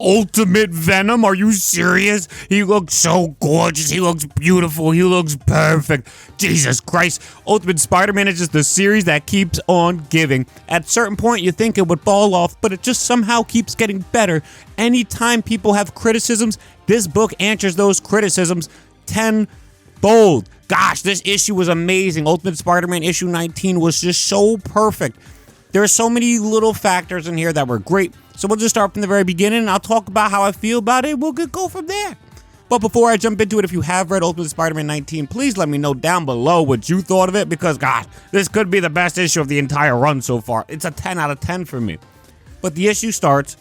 Ultimate Venom? Are you serious? He looks so gorgeous. He looks beautiful. He looks perfect. Jesus Christ. Ultimate Spider-Man is just the series that keeps on giving. At a certain point, you think it would fall off, but it just somehow keeps getting better. Anytime people have criticisms, this book answers those criticisms tenfold. Gosh, this issue was amazing. Ultimate Spider-Man issue 19 was just so perfect. There are so many little factors in here that were great. So we'll just start from the very beginning, and I'll talk about how I feel about it. We'll go from there. But before I jump into it, if you have read Ultimate Spider-Man 19, please let me know down below what you thought of it, because, gosh, this could be the best issue of the entire run so far. It's a 10 out of 10 for me. But the issue starts,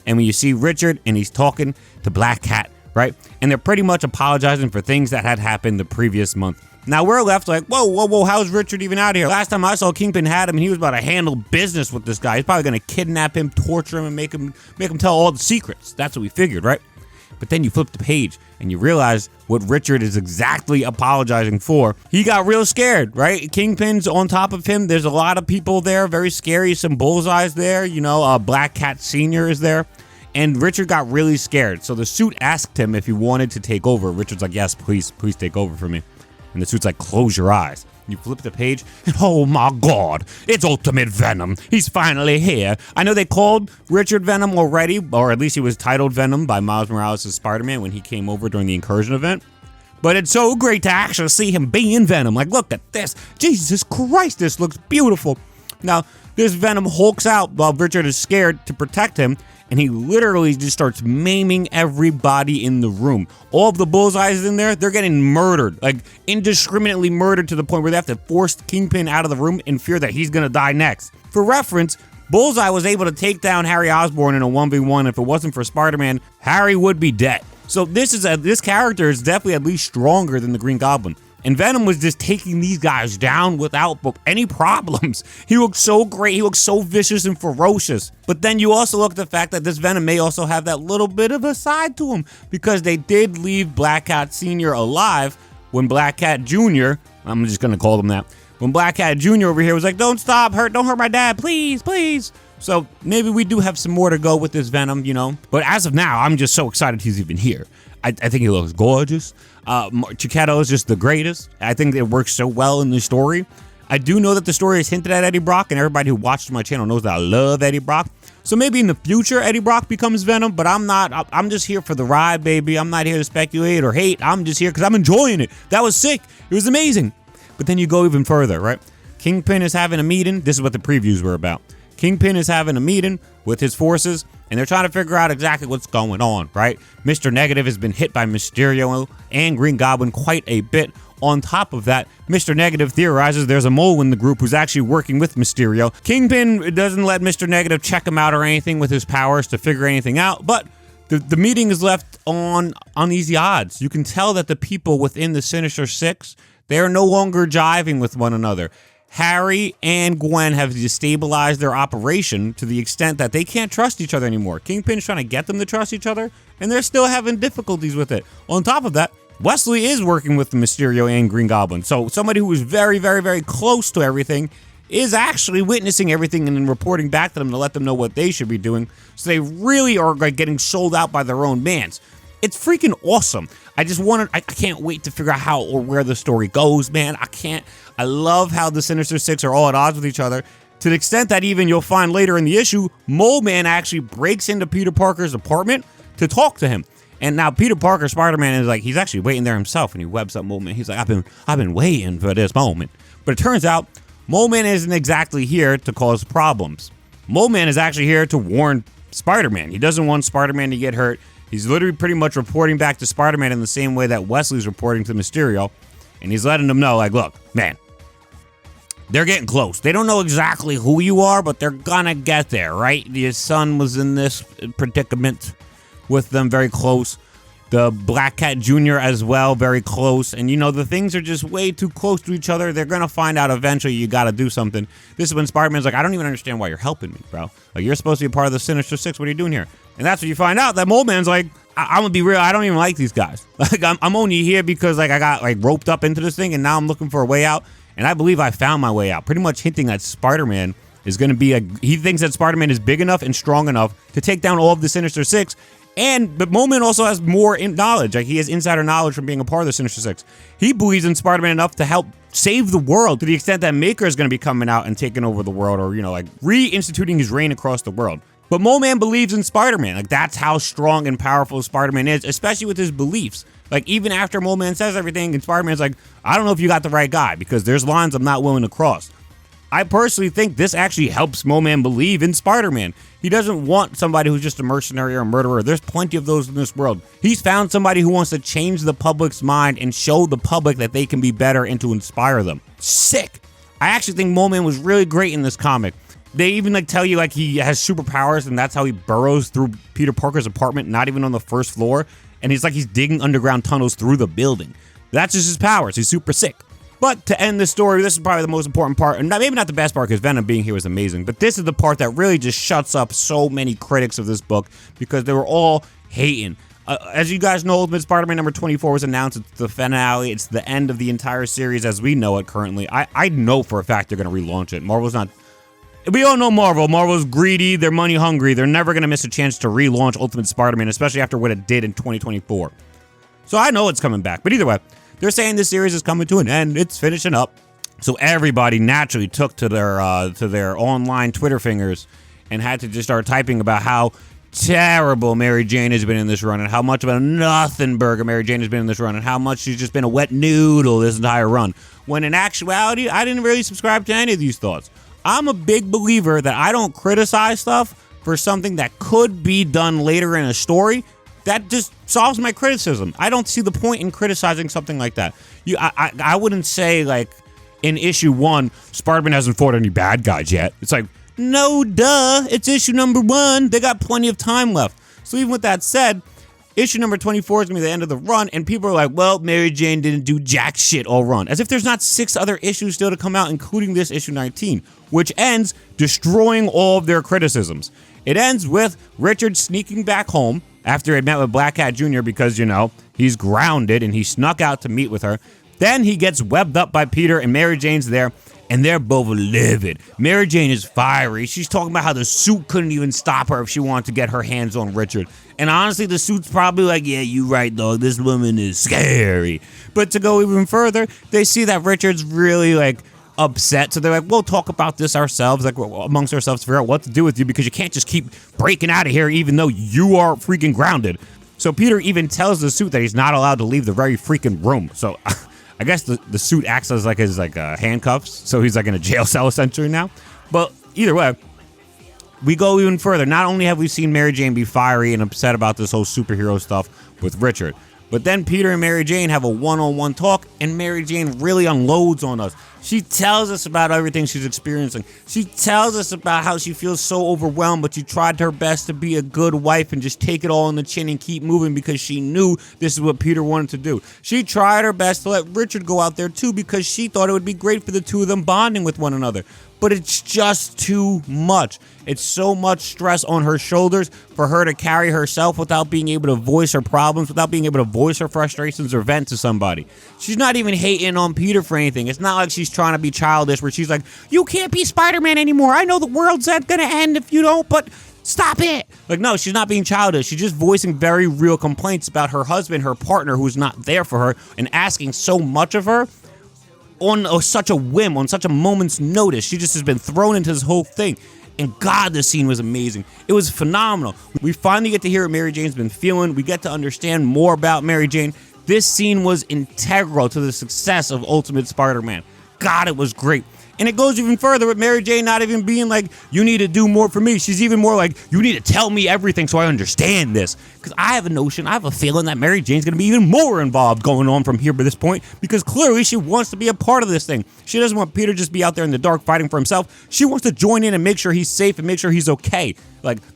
and when you see Richard, and he's talking to Black Cat, right? And they're pretty much apologizing for things that had happened the previous month. Now, we're left like, whoa, how's Richard even out here? Last time I saw Kingpin had him, and he was about to handle business with this guy. He's probably going to kidnap him, torture him, and make him tell all the secrets. That's what we figured, right? But then you flip the page, and you realize what Richard is exactly apologizing for. He got real scared, right? Kingpin's on top of him. There's a lot of people there, very scary. Some bullseyes there. You know, Black Cat Sr. is there. And Richard got really scared. So the suit asked him if he wanted to take over. Richard's like, yes, please take over for me. And the suit's like, close your eyes. You flip the page, and oh my God, it's Ultimate Venom. He's finally here. I know they called Richard Venom already, or at least he was titled Venom by Miles Morales' Spider-Man when he came over during the Incursion event. But it's so great to actually see him being Venom. Like, look at this. Jesus Christ, this looks beautiful. Now, this Venom hulks out while Richard is scared to protect him, and he literally just starts maiming everybody in the room. All of the bullseyes in there, they're getting murdered, like indiscriminately murdered to the point where they have to force Kingpin out of the room in fear that he's gonna die next. For reference, Bullseye was able to take down Harry Osborn in a 1v1. If it wasn't for Spider-Man, Harry would be dead. So this character is definitely at least stronger than the Green Goblin. And Venom was just taking these guys down without any problems. He looked so great. He looked so vicious and ferocious. But then you also look at the fact that this Venom may also have that little bit of a side to him, because they did leave Black Cat Sr. alive when Black Cat Jr., I'm just going to call him that, when Black Cat Jr. over here was like, don't hurt my dad, please. So maybe we do have some more to go with this Venom, you know. But as of now, I'm just so excited he's even here. I think he looks gorgeous. Chiquetto is just the greatest. I think it works so well in the story. I do know that the story is hinted at Eddie Brock, and everybody who watches my channel knows that I love Eddie Brock. So maybe in the future, Eddie Brock becomes Venom, but I'm not. I'm just here for the ride, baby. I'm not here to speculate or hate. I'm just here because I'm enjoying it. That was sick. It was amazing. But then you go even further, right? Kingpin is having a meeting. This is what the previews were about. Kingpin is having a meeting with his forces, and they're trying to figure out exactly what's going on, right? Mr. Negative has been hit by Mysterio and Green Goblin quite a bit. On top of that, Mr. Negative theorizes there's a mole in the group who's actually working with Mysterio. Kingpin doesn't let Mr. Negative check him out or anything with his powers to figure anything out, but the meeting is left on easy odds. You can tell that the people within the Sinister Six, they are no longer jiving with one another. Harry and Gwen have destabilized their operation to the extent that they can't trust each other anymore. Kingpin's trying to get them to trust each other, and they're still having difficulties with it. On top of that, Wesley is working with the Mysterio and Green Goblin. So somebody who is very, very, very close to everything is actually witnessing everything and then reporting back to them to let them know what they should be doing. So they really are like getting sold out by their own mans. It's freaking awesome. I can't wait to figure out how or where the story goes, man. I love how the Sinister Six are all at odds with each other, to the extent that even you'll find later in the issue, Moleman actually breaks into Peter Parker's apartment to talk to him. And now Peter Parker, Spider-Man, is like, he's actually waiting there himself, and he webs up Moleman. He's like, I've been waiting for this moment. But it turns out, Moleman isn't exactly here to cause problems. Moleman is actually here to warn Spider-Man. He doesn't want Spider-Man to get hurt. He's literally pretty much reporting back to Spider-Man in the same way that Wesley's reporting to Mysterio. And he's letting them know, like, look, man, they're getting close. They don't know exactly who you are, but they're gonna get there, right? Your son was in this predicament with them, very close. The Black Cat Jr. as well, very close. And, you know, the things are just way too close to each other. They're going to find out eventually you got to do something. This is when Spider-Man's like, I don't even understand why you're helping me, bro. Like, you're supposed to be a part of the Sinister Six. What are you doing here? And that's when you find out that Moleman's like, I'm going to be real. I don't even like these guys. Like, I'm only here because, like, I got, like, roped up into this thing, and now I'm looking for a way out. And I believe I found my way out. Pretty much hinting that Spider-Man is going to be he thinks that Spider-Man is big enough and strong enough to take down all of the Sinister Six. But Moleman also has more knowledge. Like, he has insider knowledge from being a part of the Sinister Six. He believes in Spider-Man enough to help save the world, to the extent that Maker is going to be coming out and taking over the world, or, like, reinstituting his reign across the world. But Moleman believes in Spider-Man. Like, that's how strong and powerful Spider-Man is, especially with his beliefs. Like, even after Moleman says everything, and Spider-Man's like, I don't know if you got the right guy, because there's lines I'm not willing to cross. I personally think this actually helps Moleman believe in Spider-Man. He doesn't want somebody who's just a mercenary or a murderer. There's plenty of those in this world. He's found somebody who wants to change the public's mind and show the public that they can be better and to inspire them. Sick. I actually think Moleman was really great in this comic. They even tell you he has superpowers, and that's how he burrows through Peter Parker's apartment, not even on the first floor. And he's digging underground tunnels through the building. That's just his powers. He's super sick. But to end the story, this is probably the most important part, and maybe not the best part, because Venom being here was amazing, but this is the part that really just shuts up so many critics of this book, because they were all hating. As you guys know, Ultimate Spider-Man number 24 was announced. It's the finale. It's the end of the entire series as we know it currently. I know for a fact they're going to relaunch it. Marvel's not... We all know Marvel. Marvel's greedy. They're money hungry. They're never going to miss a chance to relaunch Ultimate Spider-Man, especially after what it did in 2024. So I know it's coming back. But either way, they're saying this series is coming to an end. It's finishing up. So everybody naturally took to their online Twitter fingers and had to just start typing about how terrible Mary Jane has been in this run, and how much of a nothing burger Mary Jane has been in this run, and how much she's just been a wet noodle this entire run. When in actuality, I didn't really subscribe to any of these thoughts. I'm a big believer that I don't criticize stuff for something that could be done later in a story. That just solves my criticism. I don't see the point in criticizing something like that. I wouldn't say, in issue 1, Spider-Man hasn't fought any bad guys yet. It's no, duh. It's issue number 1. They got plenty of time left. So even with that said, issue number 24 is going to be the end of the run, and people are like, well, Mary Jane didn't do jack shit all run. As if there's not 6 other issues still to come out, including this issue 19, which ends destroying all of their criticisms. It ends with Richard sneaking back home after he had met with Black Cat Jr. because, he's grounded and he snuck out to meet with her. Then he gets webbed up by Peter, and Mary Jane's there, and they're both livid. Mary Jane is fiery. She's talking about how the suit couldn't even stop her if she wanted to get her hands on Richard. And honestly, the suit's probably yeah, you right, dog. This woman is scary. But to go even further, they see that Richard's really, upset. So they're like, we'll talk about this ourselves, amongst ourselves, to figure out what to do with you, because you can't just keep breaking out of here even though you are freaking grounded. So Peter even tells the suit that he's not allowed to leave the very freaking room. So I guess the suit acts as his handcuffs. So he's in a jail cell essentially now. But either way, we go even further. Not only have we seen Mary Jane be fiery and upset about this whole superhero stuff with Richard, but then Peter and Mary Jane have a one-on-one talk, and Mary Jane really unloads on us. She tells us about everything she's experiencing. She tells us about how she feels so overwhelmed, but she tried her best to be a good wife and just take it all on the chin and keep moving because she knew this is what Peter wanted to do. She tried her best to let Richard go out there too, because she thought it would be great for the two of them bonding with one another. But it's just too much. It's so much stress on her shoulders for her to carry herself without being able to voice her problems, without being able to voice her frustrations or vent to somebody. She's not even hating on Peter for anything. It's not like she's trying to be childish where she's like, you can't be Spider-Man anymore. I know the world's gonna end if you don't, but stop it. No, she's not being childish. She's just voicing very real complaints about her husband, her partner, who's not there for her, and asking so much of her on such a whim, on such a moment's notice. She just has been thrown into this whole thing. And God, this scene was amazing. It was phenomenal. We finally get to hear what Mary Jane's been feeling. We get to understand more about Mary Jane. This scene was integral to the success of Ultimate Spider-Man. God, it was great. And it goes even further with Mary Jane not even being like, you need to do more for me. She's even more like, you need to tell me everything so I understand this. Because I have a feeling that Mary Jane's going to be even more involved going on from here to this point, because clearly she wants to be a part of this thing. She doesn't want Peter just be out there in the dark fighting for himself. She wants to join in and make sure he's safe and make sure he's okay.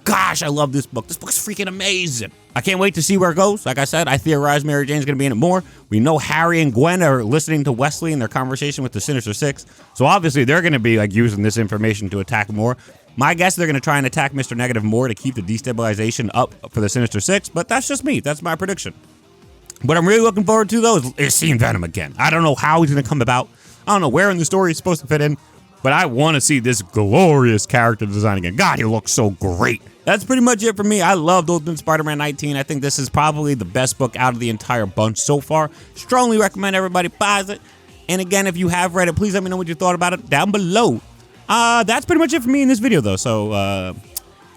Gosh, I love this book. This book's freaking amazing. I can't wait to see where it goes. Like I said, I theorize Mary Jane's going to be in it more. We know Harry and Gwen are listening to Wesley in their conversation with the Sinister Six. So obviously they're going to be using this information to attack more. My guess is they're going to try and attack Mr. Negative more to keep the destabilization up for the Sinister Six. But that's just me. That's my prediction. What I'm really looking forward to, though, is seeing Venom again. I don't know how he's going to come about. I don't know where in the story he's supposed to fit in. but I want to see this glorious character design again. God, he looks so great. That's pretty much it for me. I loved Ultimate Spider-Man 19. I think this is probably the best book out of the entire bunch so far. Strongly recommend everybody buys it. And again, if you have read it, please let me know what you thought about it down below. That's pretty much it for me in this video, though. So,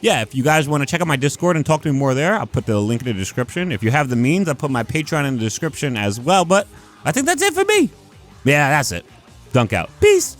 yeah, if you guys want to check out my Discord and talk to me more there, I'll put the link in the description. If you have the means, I'll put my Patreon in the description as well. But I think that's it for me. Yeah, that's it. Dunk out. Peace.